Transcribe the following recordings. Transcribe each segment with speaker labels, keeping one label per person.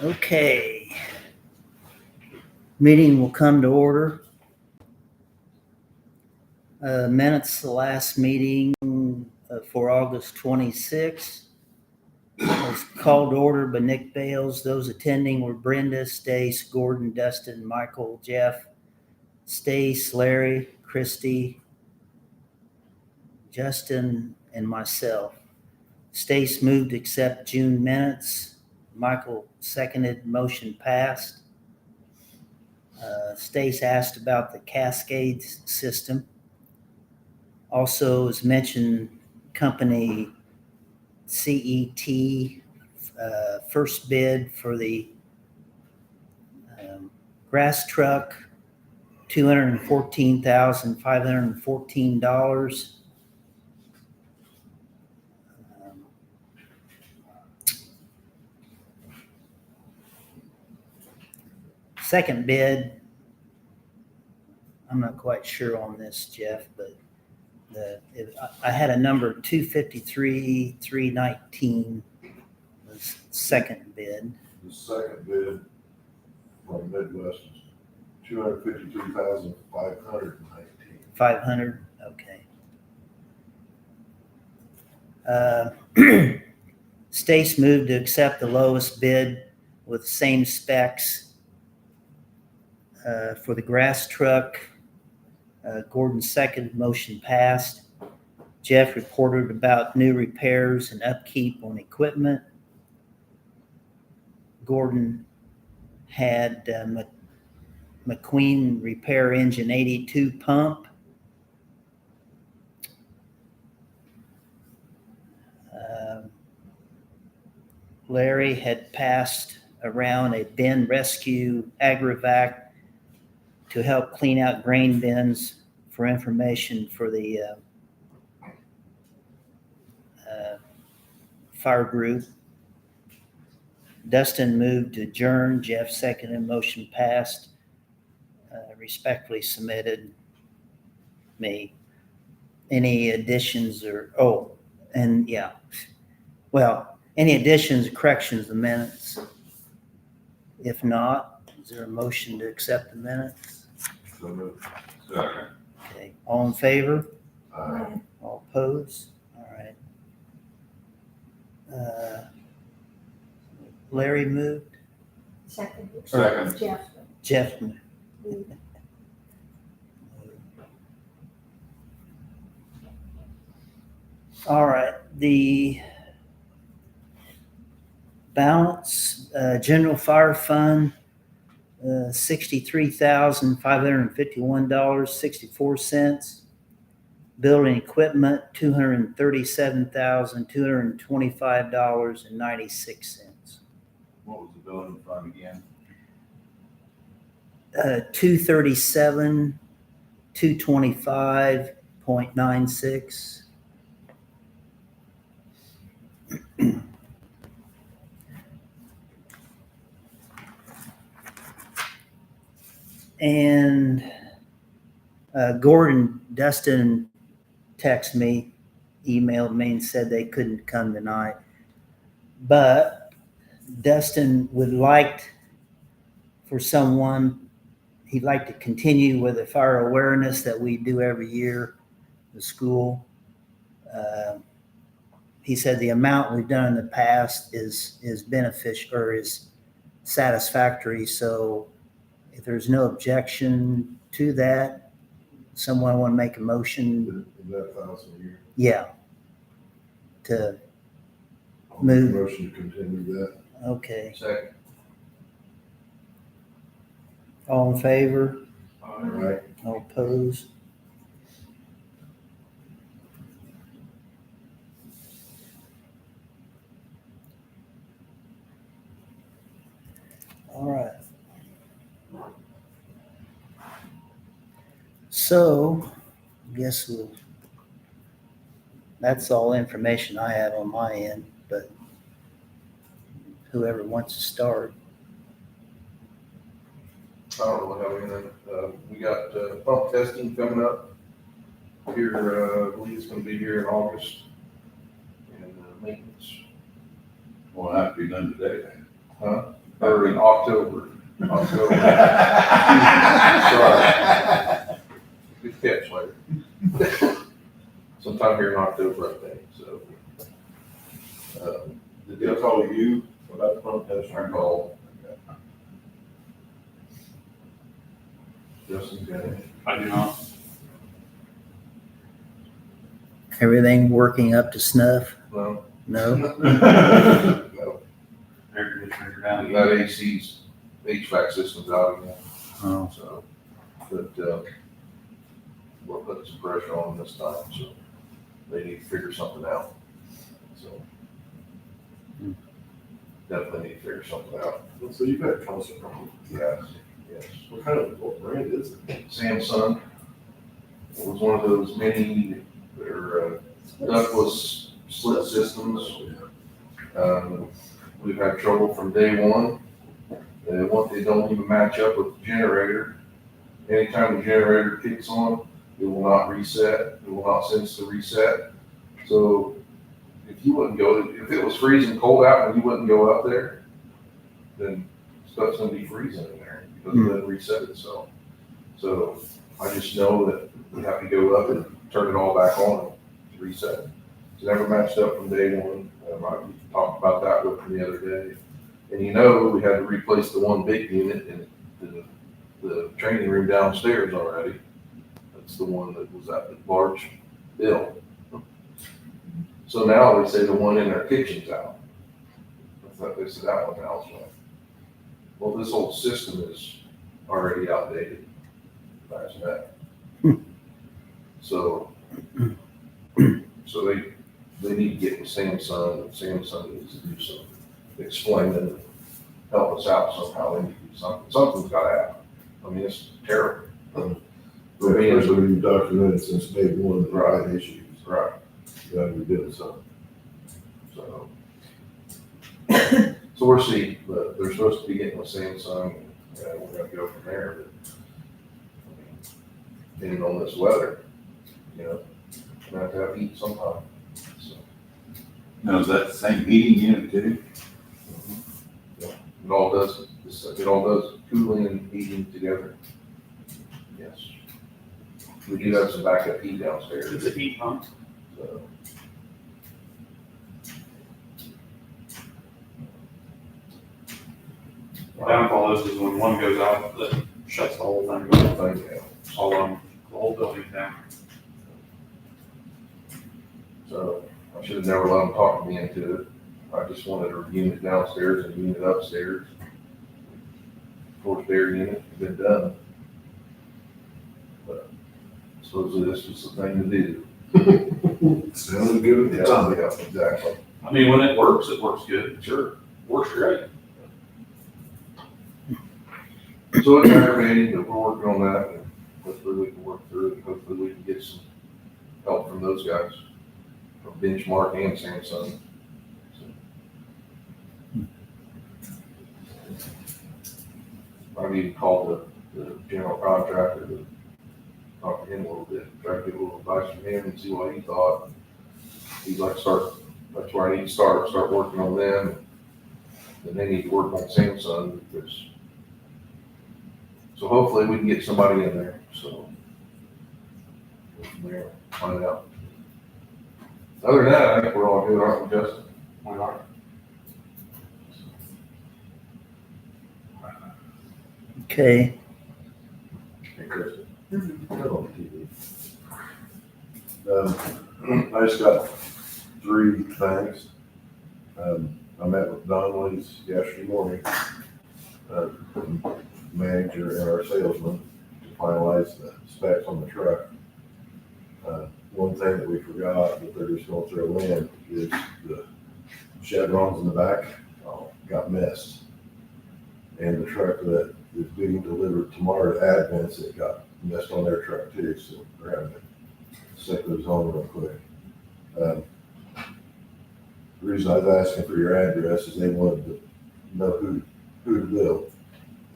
Speaker 1: Okay. Meeting will come to order. Minutes the last meeting for August 26th was called to order by Nick Bales. Those attending were Brenda, Stace, Gordon, Dustin, Michael, Jeff, Stace, Larry, Christy, Justin, and myself. Stace moved to accept June minutes. Michael seconded, motion passed. Stace asked about the Cascades system. Also, as mentioned, company CET first bid for the grass truck, $214,514. Second bid, I'm not quite sure on this, Jeff, but I had a number 253,319 was second bid.
Speaker 2: The second bid from Midwest is $252,519.
Speaker 1: 500, okay. Stace moved to accept the lowest bid with same specs for the grass truck. Gordon second, motion passed. Jeff reported about new repairs and upkeep on equipment. Gordon had McQueen repair engine 82 pump. Larry had passed around a bin rescue Agrovac to help clean out grain bins for information for the fire group. Dustin moved to adjourn. Jeff seconded, motion passed. Respectfully submitted. Me. Any additions any additions or corrections to the minutes? If not, is there a motion to accept the minutes?
Speaker 2: So moved. Second.
Speaker 1: Okay, all in favor?
Speaker 2: Aye.
Speaker 1: All opposed? All right. Larry moved?
Speaker 2: Second.
Speaker 1: Jeff moved. All right, the balance, general fire fund, $63,551.64. Building equipment, $237,225.96.
Speaker 2: What was the building fund again?
Speaker 1: 237,225.96. And Gordon, Dustin texted me, emailed me and said they couldn't come tonight. But Dustin would like for someone, he'd like to continue with the fire awareness that we do every year, the school. He said the amount we've done in the past is beneficial or is satisfactory. So if there's no objection to that, someone want to make a motion?
Speaker 2: Is that $1,000 a year?
Speaker 1: Yeah. To
Speaker 2: I'll make a
Speaker 1: move.
Speaker 2: motion to continue that.
Speaker 1: Okay.
Speaker 2: Second.
Speaker 1: All in favor?
Speaker 2: All right.
Speaker 1: All opposed? All right. So, I guess that's all information I have on my end, but whoever wants to start.
Speaker 3: I don't really have anything. We got pump testing coming up here. I believe it's going to be here in August. And maintenance
Speaker 2: Will have to be done today then.
Speaker 3: Or in October. October. Good catch, Larry. Sometime here in October, I think, so.
Speaker 2: Did they call you about the pump test?
Speaker 3: I called. Justin, got it?
Speaker 4: I do not.
Speaker 1: Everything working up to snuff?
Speaker 3: No.
Speaker 1: No?
Speaker 3: No.
Speaker 4: Air conditioners are down.
Speaker 3: That AC's HVAC system's out again,
Speaker 1: Oh,
Speaker 3: so, but, we're putting some pressure on them this time, so they need to figure something out, so. Definitely need to figure something out,
Speaker 2: So you've had constant problems.
Speaker 3: yes.
Speaker 2: What brand is it?
Speaker 3: Samsung, it was one of those mini, or, ductless slit systems. We've had trouble from day one. They don't even match up with the generator. Anytime the generator kicks on, it will not reset. It will not sense the reset. So if you wouldn't go, if it was freezing cold out and you wouldn't go up there, then stuff's gonna be freezing in there because it doesn't reset itself. So I just know that we have to go up and turn it all back on to reset. It's never matched up from day one. I talked about that with them the other day. And we had to replace the one big unit in the training room downstairs already. That's the one that was at the large bill. So now they say the one in their kitchen's out. I thought they said that one now. Well, this whole system is already outdated. Imagine that. So they need to get with Samsung, and Samsung needs to do some explaining and help us out somehow. They need to do something. Something's gotta happen. I mean, it's terrible.
Speaker 2: But here's what you've documented since day one, the right issues.
Speaker 3: Right.
Speaker 2: You gotta be doing something.
Speaker 3: So we'll see, but they're supposed to be getting with Samsung, and we're gonna go from there, but I mean, depending on this weather, we're gonna have to have heat sometime, so.
Speaker 5: Now, is that the same heating unit too?
Speaker 3: It all does cooling and heating together. Yes. We do have some backup heat downstairs,
Speaker 4: It's a heat pump.
Speaker 3: so.
Speaker 4: Downfall is when one goes out, that shuts the whole thing down.
Speaker 3: Thank you.
Speaker 4: All the whole building down.
Speaker 3: So I should have never let them talk me into it. I just wanted a unit downstairs and a unit upstairs. Forced air unit, been done. But supposedly this was the thing to do.
Speaker 2: Sounded good at the time.
Speaker 3: Yeah, exactly.
Speaker 4: I mean, when it works good.
Speaker 3: Sure.
Speaker 4: Works great.
Speaker 3: So it's aggravating, but we're working on that, and hopefully we can work through it, and hopefully we can get some help from those guys, from Benchmark and Samsung. I've even called the general contractor to talk to him a little bit, try to get a little advice from him and see what he thought. He's like, that's where I need to start working on them, and they need to work on Samsung, because so hopefully we can get somebody in there, so. Go from there, find out. Other than that, I think we're all good, aren't we, Justin?
Speaker 4: We are.
Speaker 1: okay.
Speaker 3: Hey, Kristen.
Speaker 2: Not on TV. I just got 3 things. I met with Don Lees yesterday morning, manager and our salesman, to finalize the specs on the truck. One thing that we forgot that they're just gonna throw in is the chevrons in the back got missed. And the truck that is being delivered tomorrow to Advance, it got messed on their truck too, so we're having to stick those on real quick. The reason I was asking for your address is they wanted to know who to bill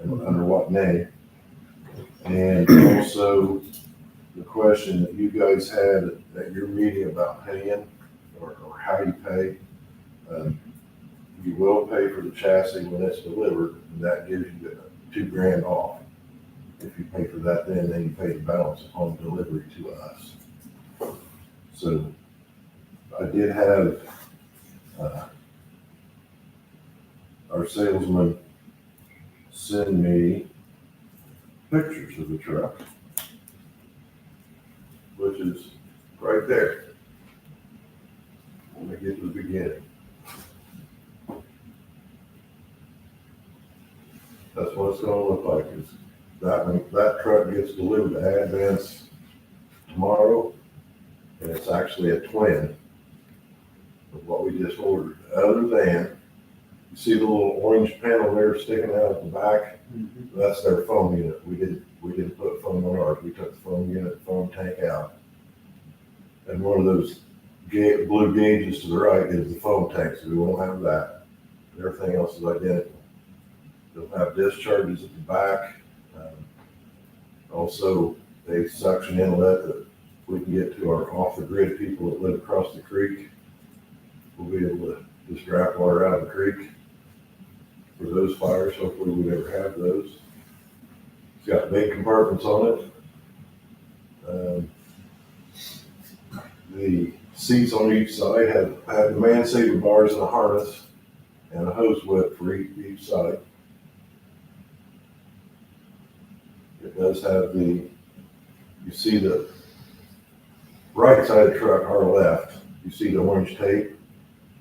Speaker 2: and under what name. And also the question that you guys had at your meeting about paying or how you pay. You pay for the chassis when it's delivered, and that gives you $2,000 off. If you pay for that, then you pay the balance upon delivery to us. So I did have, our salesman send me pictures of the truck, which is right there. Let me get to the beginning. That's what it's gonna look like, is that truck gets delivered to Advance tomorrow, and it's actually a twin of what we just ordered, other than, you see the little orange panel there sticking out at the back? That's their foam unit. We didn't put foam on ours. We took the foam unit, foam tank out. And one of those blue gauges to the right is the foam tank, so we won't have that. Everything else is identical. They'll have discharges at the back. Also, a suction inlet that we can get to our off-the-grid people that live across the creek. We'll be able to just draft water out of the creek for those fires. Hopefully we never have those. It's got big compartments on it. The seats on each side have man saver bars and a harness and a hose whip for each side. It does have you see the right side of the truck, our left, you see the orange tape?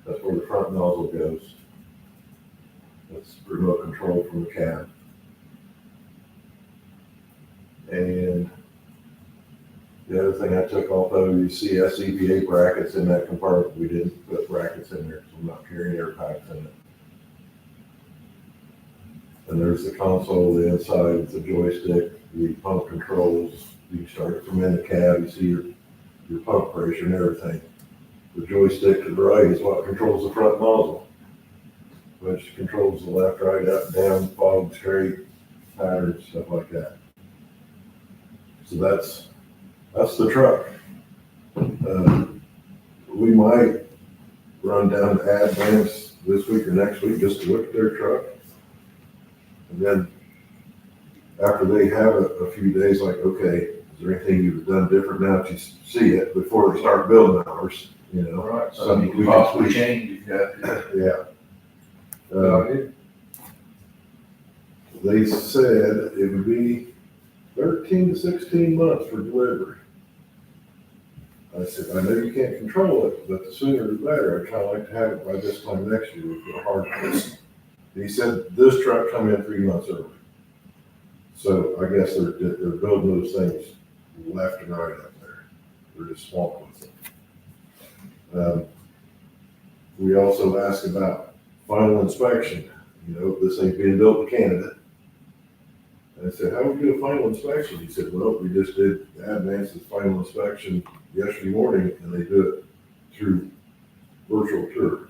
Speaker 2: That's where the front nozzle goes. That's remote control from the cab. And the other thing I took off of, you see SCBA brackets in that compartment. We didn't put brackets in there, so I'm not carrying air packs in it. And there's the console, the inside with the joystick, the pump controls. You start it from in the cab, you see your pump pressure and everything. The joystick to the right is what controls the front nozzle, which controls the left, right, up, down, fog, straight, pattern, stuff like that. So that's the truck. We might run down to Advance this week or next week just to look at their truck. And then after they have a few days, like, okay, is there anything you've done different now that you see it before they start building ours, you know?
Speaker 3: Right, so
Speaker 2: Something
Speaker 3: you
Speaker 2: we
Speaker 3: can
Speaker 2: can
Speaker 3: possibly
Speaker 2: tweak.
Speaker 3: change if you have to.
Speaker 2: Yeah. They said it would be 13 to 16 months for delivery. I said, I know you can't control it, but the sooner the better. I'd kind of like to have it by this time next year with the hard case. He said this truck come in 3 months early. So I guess they're building those things left and right up there. They're just swamped with them. We also asked about final inspection. You know, this ain't being built in Canada. And I said, how would we do a final inspection? He said, well, we just did Advance's final inspection yesterday morning, and they do it through virtual tour.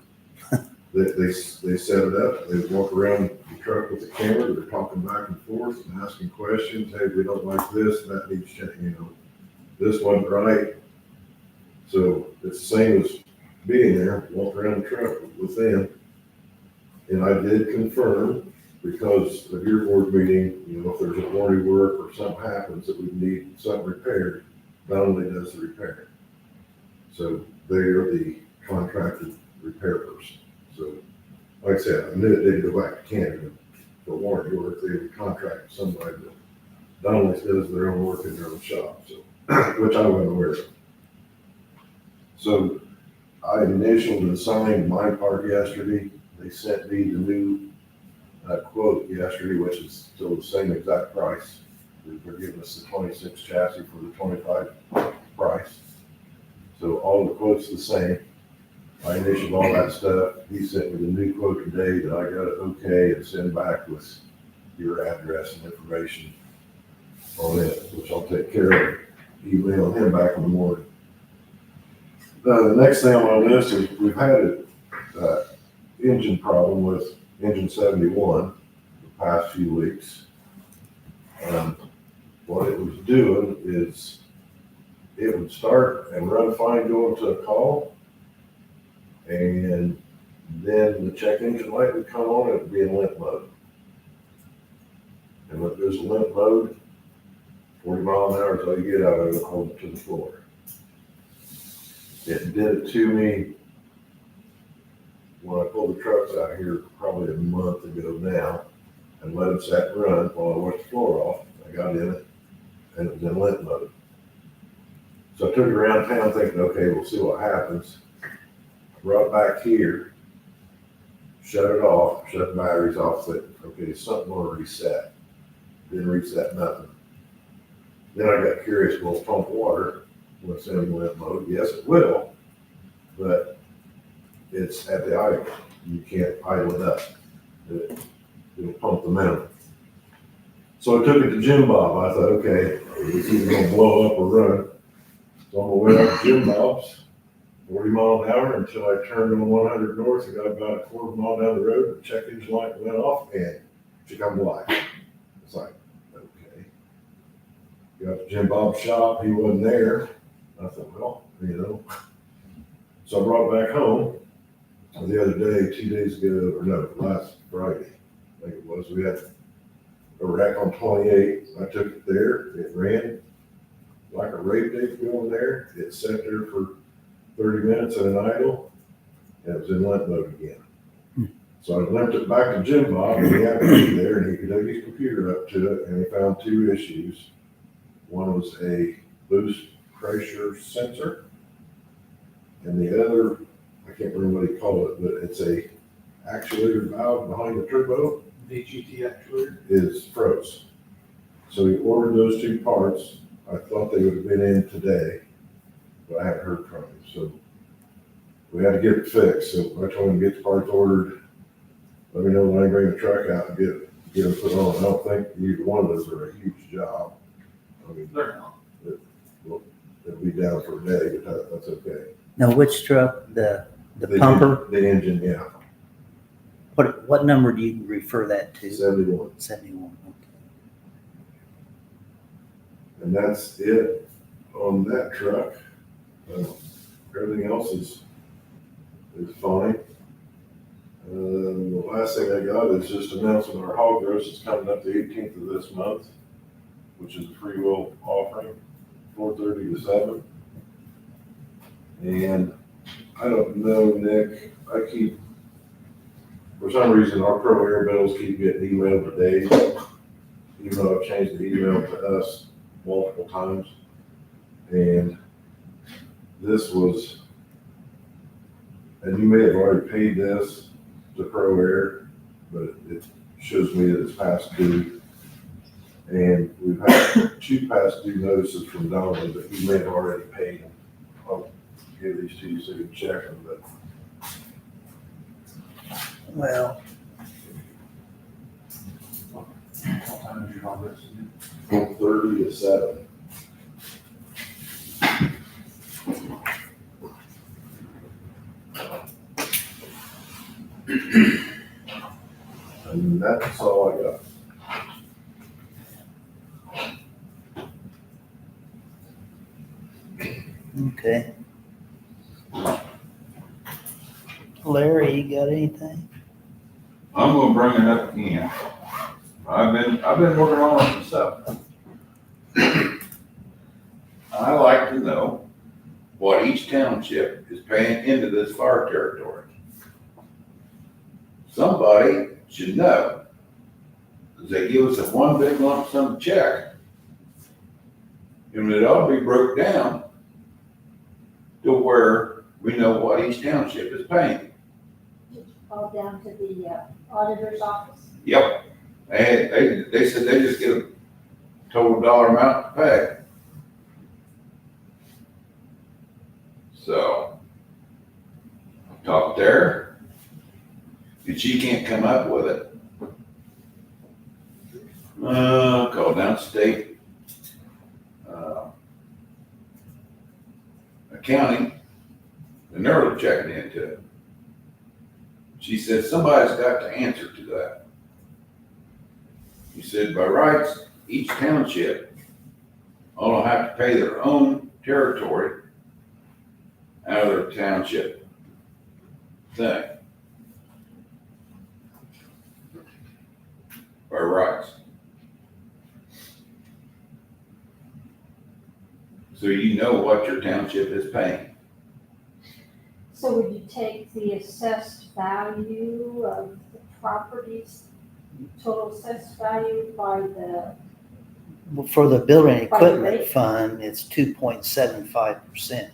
Speaker 2: They set it up, they walk around the truck with the camera, they're talking back and forth and asking questions. Hey, we don't like this, that needs changed, you know, this wasn't right. So it's the same as being there, walk around the truck with them. And I did confirm, because of your board meeting, you know, if there's a warranty work or something happens that we need something repaired, Donnelly does the repair. So they are the contracted repair person. So, like I said, I knew it didn't go back to Canada for warranty work. They would contract somebody that Donnelly does their own work in their own shop, so, which I wasn't aware of. So I initialed and signed my part yesterday. They sent me the new quote yesterday, which is still the same exact price. They're giving us the 26 chassis for the 25 price. So all the quotes the same. I initialed all that stuff. He sent me the new quote today that I got it okay and send back with your address and information on it, which I'll take care of. Email him back in the morning. The next thing on my list is we've had an engine problem with engine 71 the past few weeks. What it was doing is it would start and run fine going to a call, and Then the check engine light would come on, it would be in limp mode. And when it goes to limp mode, 40 mile an hour is all you get out of it, hold it to the floor. It did it to me when I pulled the trucks out here probably a month ago now and let them sat and run while I washed the floor off. I got in it and it was in limp mode. So I took it around town thinking, okay, we'll see what happens. Brought it back here, shut it off, shut the batteries off, said, okay, something will reset. Didn't reset nothing. Then I got curious, will it pump water when it's in limp mode? Yes, it will, but it's at the idle. You can't idle it up. It'll pump the minimum. So I took it to Jim Bob. I thought, okay, it's either gonna blow up or run. So I'm gonna wait up to Jim Bob's, 40 mile an hour until I turned on 100 north and got about a quarter mile down the road. The check engine light went off and she come to life. It's like, okay. Got to Jim Bob's shop, he wasn't there. I thought, well, you know. So I brought it back home. The other day, 2 days ago, or no, last Friday, I think it was, we had a wreck on 28. I took it there, it ran like a rape day going there. It sat there for 30 minutes at an idle, and it was in limp mode again. So I limped it back to Jim Bob, and he happened to be there, and he could hook his computer up to it, and he found two issues. One was a boost pressure sensor, and the other, I can't remember what he called it, but it's a actuator valve behind the turbo
Speaker 4: VGT actuator.
Speaker 2: is froze. So he ordered those two parts. I thought they would have been in today, but I haven't heard from him. So we had to get it fixed. So I told him to get the parts ordered. Let me know when I bring the truck out and get them put on. I don't think either one of those are a huge job. I mean,
Speaker 4: They're not.
Speaker 2: it'll be down for a day, but that's okay.
Speaker 1: Now, which truck, the pumper,
Speaker 2: The engine, yeah,
Speaker 1: what number do you refer that to?
Speaker 2: 71.
Speaker 1: 71, okay.
Speaker 2: And that's it on that truck. Everything else is fine. The last thing I got is just announcing our hog roast is coming up the 18th of this month, which is a free will offering, 4:30 to 7. And I don't know, Nick, for some reason, our pro air bills keep getting emailed to Dave, even though I've changed the email to us multiple times. And this was, and you may have already paid this to Pro Air, but it shows me that it's past due. And we've had two past due notices from Donald that he may have already paid them. I'll give these to you so you can check them, but
Speaker 1: Well,
Speaker 4: What time is your hog roast?
Speaker 2: 4:30 to 7. And that's all I got.
Speaker 1: okay. Larry, you got anything?
Speaker 5: I'm gonna bring it up again. I've been working on some stuff. I like to know what each township is paying into this fire territory. Somebody should know. 'Cause they give us a one big lump sum check. And it ought to be broke down to where we know what each township is paying.
Speaker 6: All down to the auditor's office.
Speaker 5: Yep. They said they just get a total dollar amount to pay. So, talk there. If she can't come up with it, call down state, accounting, and they're checking into it. She said, somebody's got to answer to that. He said, by rights, each township will have to pay their own territory out of their township thing. know what your township is paying.
Speaker 6: So would you take the assessed value of the properties, total assessed value by the,
Speaker 1: For the building
Speaker 6: By the
Speaker 1: equipment
Speaker 6: rate.
Speaker 1: fund, it's 2.75%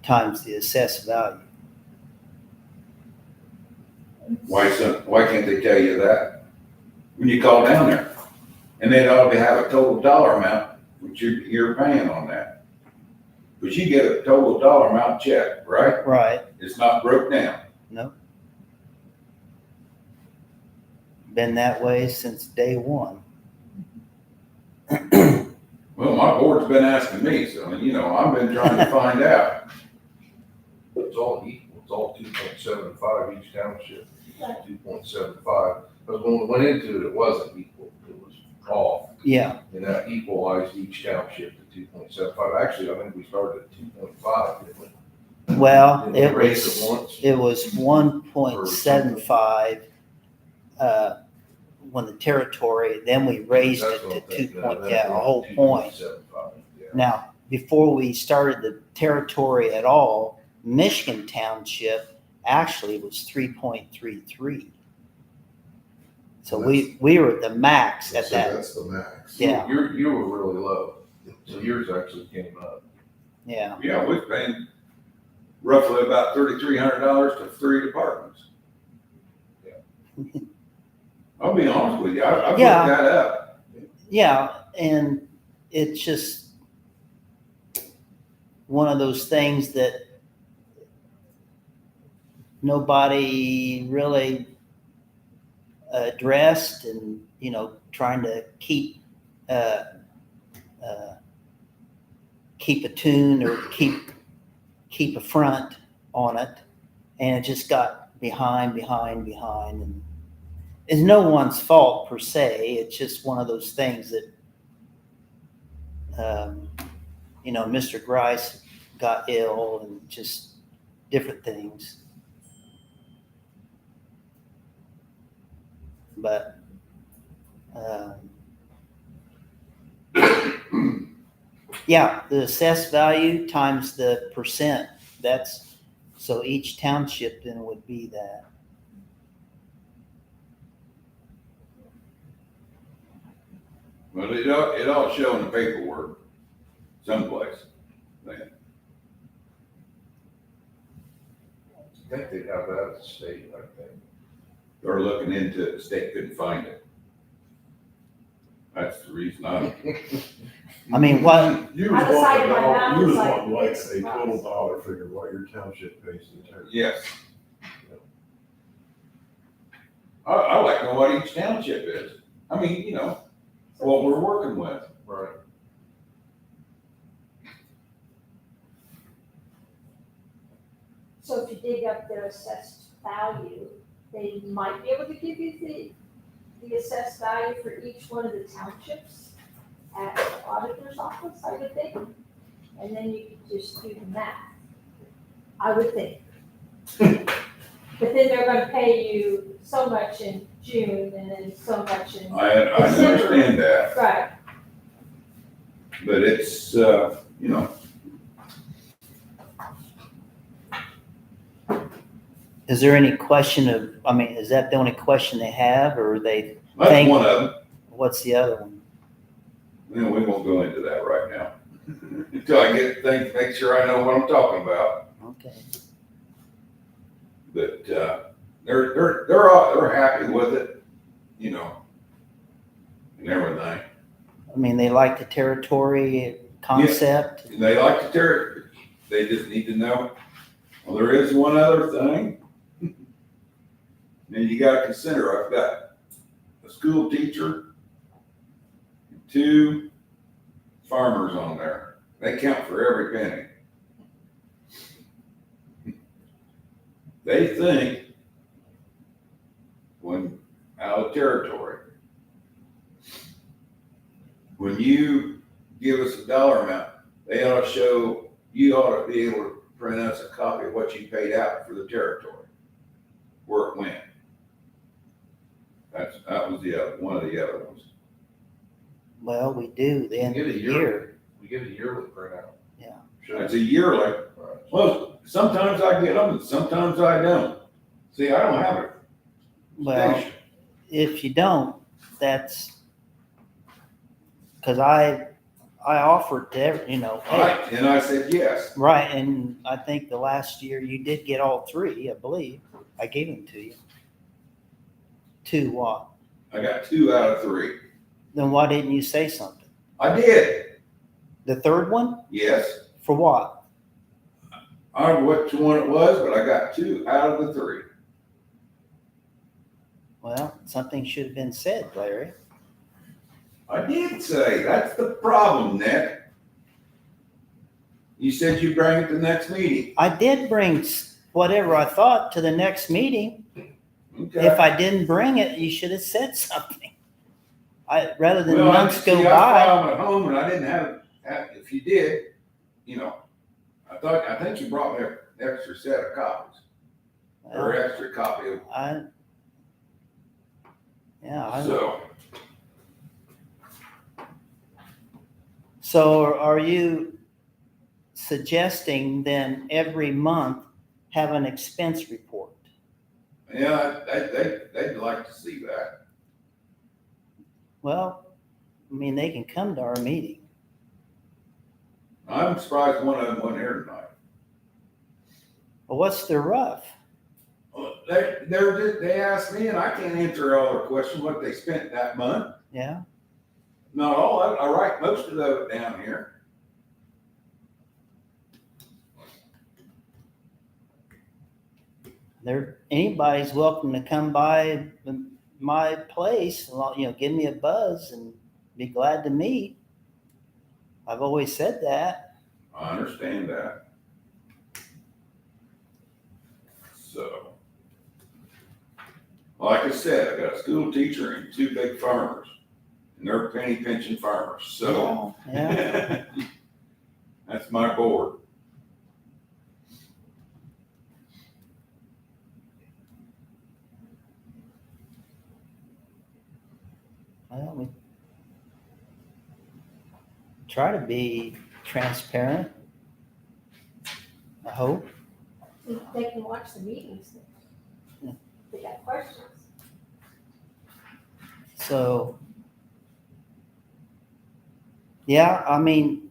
Speaker 1: times the assessed value.
Speaker 5: Why can't they tell you that when you call down there? And they'd ought to have a total dollar amount, which you're paying on that. But you get a total dollar amount check, right?
Speaker 1: Right,
Speaker 5: It's not broke down.
Speaker 1: been that way since day one.
Speaker 5: Well, my board's been asking me, so, I've been trying to find out.
Speaker 3: It's all equal, it's all 2.75 each township, 2.75. Because when we went into it, it wasn't equal, it was off.
Speaker 1: Yeah,
Speaker 3: And that equalized each township to 2.75. Actually, I think we started at 2.5, didn't we?
Speaker 1: well,
Speaker 3: Didn't we
Speaker 1: it
Speaker 3: raise
Speaker 1: was,
Speaker 3: it once?
Speaker 1: it was 1.75, when the territory, then we raised
Speaker 3: That's
Speaker 1: it
Speaker 3: what I'm
Speaker 1: to
Speaker 3: thinking.
Speaker 1: 2 yeah, a whole point.
Speaker 3: 2.75, yeah.
Speaker 1: Now, before we started the territory at all, Michigan Township actually was 3.33. So we were at the max at
Speaker 2: So
Speaker 1: that,
Speaker 2: that's the max.
Speaker 1: Yeah.
Speaker 3: You were really low, so yours actually came up.
Speaker 1: yeah.
Speaker 5: Yeah, we're paying roughly about $3,300 to 3 departments. I'll be honest with you, I've looked
Speaker 1: Yeah.
Speaker 5: that up.
Speaker 1: Yeah, and it's just one of those things that nobody really addressed, and, trying to keep a tune or keep a front on it. And it just got behind, and it's no one's fault per se. It's just one of those things that, Mr. Grice got ill and just different things. But, yeah, the assessed value times the percent, so each township then would be that.
Speaker 5: Well, it all show in the paperwork someplace.
Speaker 3: I think they have that at the state, I think.
Speaker 5: They're looking into it, the state couldn't find it. That's the reason
Speaker 1: I mean, what,
Speaker 2: You
Speaker 6: I
Speaker 2: was
Speaker 6: decided
Speaker 2: wanting,
Speaker 6: my mouth
Speaker 2: you was
Speaker 6: was like
Speaker 2: wanting like
Speaker 6: this.
Speaker 2: a total dollar figure, what your township pays to the territory.
Speaker 5: Yes. I like to know what each township is. I mean, what we're working with.
Speaker 3: Right.
Speaker 6: so if you dig up their assessed value, they might be able to give you the assessed value for each one of the townships at the auditor's office, I would think. And then you could just do the math, I would think. But then they're gonna pay you so much in June and then so much in,
Speaker 5: I understand that,
Speaker 6: right,
Speaker 5: but it's,
Speaker 1: is there any question is that the only question they have, or they,
Speaker 5: that's one of them.
Speaker 1: what's the other one?
Speaker 5: We won't go into that right now. Until I get things, make sure I know what I'm talking about.
Speaker 1: Okay.
Speaker 5: But, they're happy with it, and everything.
Speaker 1: I mean, they like the territory concept.
Speaker 5: And they like the territory. They just need to know, well, there is one other thing. And you gotta consider, I've got a school teacher, 2 farmers on there. They count for every penny. They think when out of territory, when you give us a dollar amount, you ought to be able to print us a copy of what you paid out for the territory, where it went. That was one of the other ones.
Speaker 1: Well, we do the end of the year.
Speaker 3: We get a yearly printout.
Speaker 1: Yeah.
Speaker 3: Should
Speaker 5: It's a yearly.
Speaker 3: Right.
Speaker 5: Well, sometimes I get them and sometimes I don't. See, I don't have it.
Speaker 1: Well, if you don't, that's because I offered to hey,
Speaker 5: Right, and I said yes.
Speaker 1: right, and I think the last year you did get all three, I believe. I gave them to you. 2 what?
Speaker 5: I got 2 out of 3.
Speaker 1: Then why didn't you say something?
Speaker 5: I did,
Speaker 1: The third one?
Speaker 5: yes.
Speaker 1: For what?
Speaker 5: I don't know which one it was, but I got 2 out of the 3.
Speaker 1: Well, something should have been said, Larry.
Speaker 5: I did say, that's the problem, Nick. You said you'd bring it to the next meeting.
Speaker 1: I did bring whatever I thought to the next meeting.
Speaker 5: Okay.
Speaker 1: If I didn't bring it, you should have said something. Rather than
Speaker 5: Well,
Speaker 1: months go
Speaker 5: see, I
Speaker 1: by.
Speaker 5: thought I'm at home and I didn't have, if you did, I think you brought me an extra set of copies, or
Speaker 1: Well,
Speaker 5: extra copy of, so.
Speaker 1: So are you suggesting then every month have an expense report?
Speaker 5: Yeah, they'd like to see that.
Speaker 1: Well, I mean, they can come to our meeting.
Speaker 5: I'm surprised one of them wasn't here tonight.
Speaker 1: But what's the rough?
Speaker 5: Well, they asked me and I can't answer all their questions, what they spent that month.
Speaker 1: Yeah?
Speaker 5: Not all, I write most of it down here.
Speaker 1: Anybody's welcome to come by my place, give me a buzz and be glad to meet. I've always said that.
Speaker 5: I understand that. So, like I said, I got a school teacher and 2 big farmers, and they're penny pinching farmers, so.
Speaker 1: Yeah.
Speaker 5: That's my board.
Speaker 1: Well, we try to be transparent. I hope.
Speaker 6: They can watch the meetings.
Speaker 1: Yeah.
Speaker 6: If they got questions.
Speaker 1: So, yeah, I mean,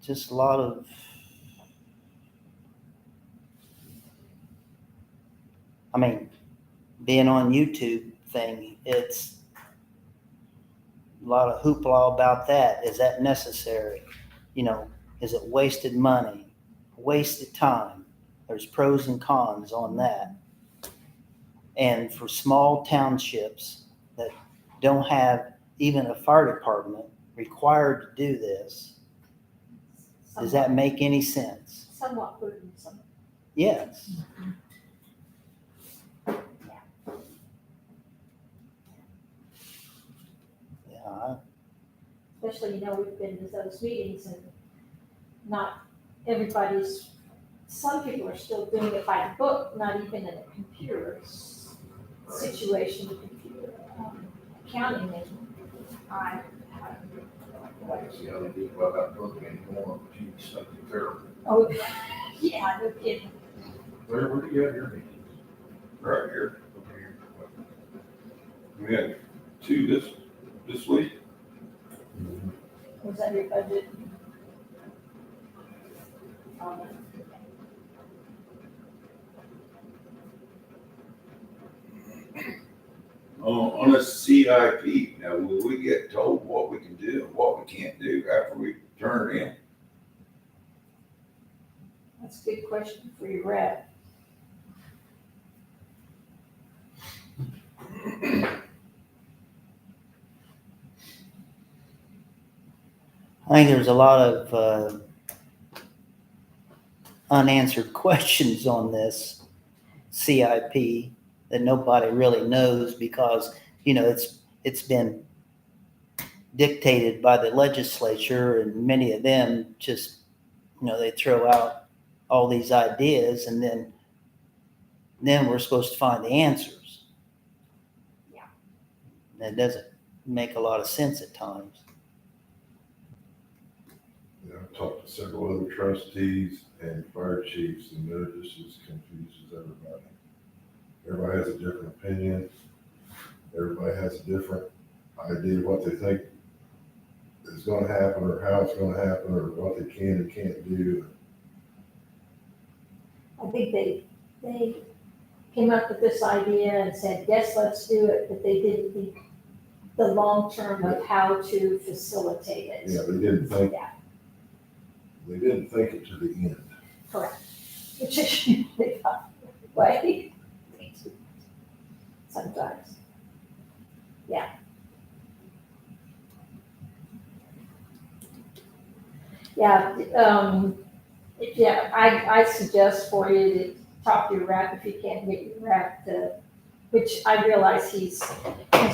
Speaker 1: just a lot of, being on YouTube thing, it's a lot of hoopla about that. Is that necessary? Is it wasted money, wasted time? There's pros and cons on that. And for small townships that don't have even a fire department required to do this, does that make any sense?
Speaker 6: Somewhat burdensome.
Speaker 1: Yes. Yeah.
Speaker 6: Especially, we've been to those meetings and not some people are still doing it by the book, not even in a computer situation, computer accounting, and I
Speaker 3: See how they do about that book anymore, but you something terrible.
Speaker 6: oh, yeah, no kidding.
Speaker 3: Where do you have your meetings?
Speaker 5: Right here.
Speaker 3: Over here.
Speaker 5: We had 2 this week.
Speaker 6: Was that your budget?
Speaker 5: On a CIP, now will we get told what we can do and what we can't do after we turn it in?
Speaker 6: That's a good question for your rep.
Speaker 1: I think there's a lot of unanswered questions on this CIP that nobody really knows because, it's been dictated by the legislature and many of them just, they throw out all these ideas, and then we're supposed to find the answers.
Speaker 6: Yeah.
Speaker 1: That doesn't make a lot of sense at times.
Speaker 2: I've talked to several other trustees and fire chiefs, and they're just as confused as everybody. Everybody has a different opinion. Everybody has a different idea of what they think is gonna happen, or how it's gonna happen, or what they can and can't do.
Speaker 6: I think they came up with this idea and said, yes, let's do it, but they didn't think the long term of how to facilitate it.
Speaker 2: Yeah, they didn't think,
Speaker 6: Yeah.
Speaker 2: they didn't think it to the end.
Speaker 6: Correct. Which is usually the way. Sometimes. Yeah. Yeah, yeah, I suggest for you to talk to your rep if you can't get your rep to, which I realize he's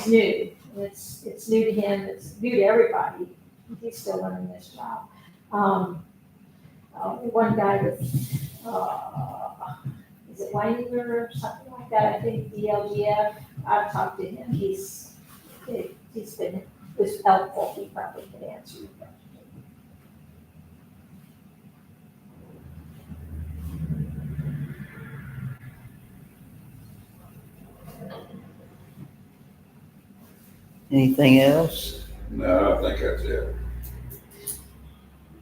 Speaker 6: new. It's new to him, it's new to everybody. He's still learning this job. One guy with, is it Weininger or something like that? I think DLGF. I've talked to him. He's been, was helpful. He probably could answer your question.
Speaker 1: Anything else,
Speaker 5: No, I think that's it.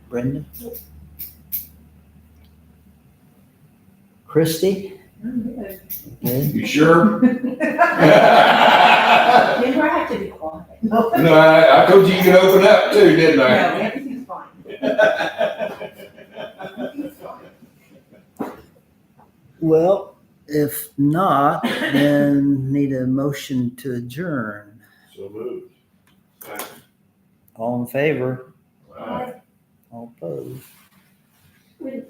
Speaker 1: Brenda? Christie? Good?
Speaker 5: You sure?
Speaker 7: Remember, I have to be quiet. No,
Speaker 5: No, I told you you could open up too, didn't I?
Speaker 7: everything's fine. Everything's fine.
Speaker 1: Well, if not, then need a motion to adjourn.
Speaker 2: So moved.
Speaker 1: All in favor?
Speaker 2: Wow.
Speaker 1: All opposed?
Speaker 6: When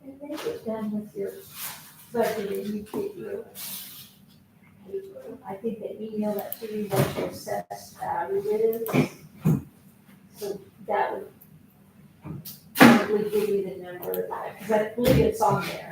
Speaker 6: they get done with your budget and you get your paper, I think they email that to you, what your assessed value is. So that would probably give you the number, because I believe it's on there.